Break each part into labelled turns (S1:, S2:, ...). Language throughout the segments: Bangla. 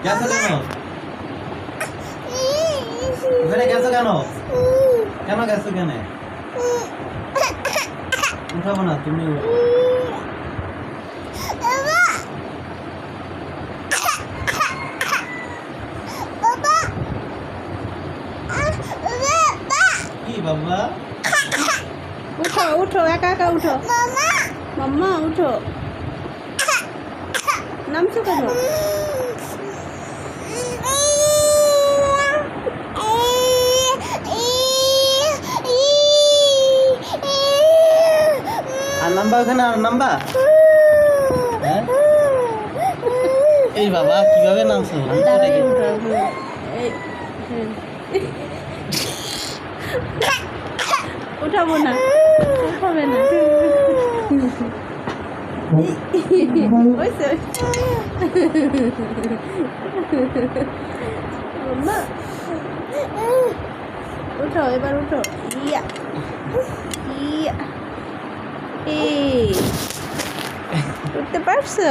S1: গেছো কেন? ওখানে গেছো কেন? কেন গেছো কেন? উঠাবো না, তুমি কি বাবা?
S2: উঠো উঠো, একা একা উঠো। মাম্মা উঠো। নামছো কেন?
S1: আর নাম্বা ওখানে, আর নাম্বা? হ্যাঁ? এই বাবা কিভাবে নামছো?
S2: দাঁড়াই উঠো। এই, উঠাবো না, উঠাবে না। হয়েছে মাম্মা, উঠো এবার উঠো। ইয়া ইয়া, এই উঠতে পারছো?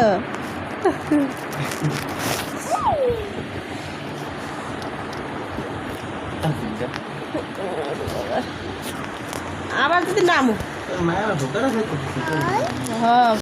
S2: আবার যদি নামো।
S1: মায়ের ঢোকানো হয়েছে।
S2: হ্যাঁ।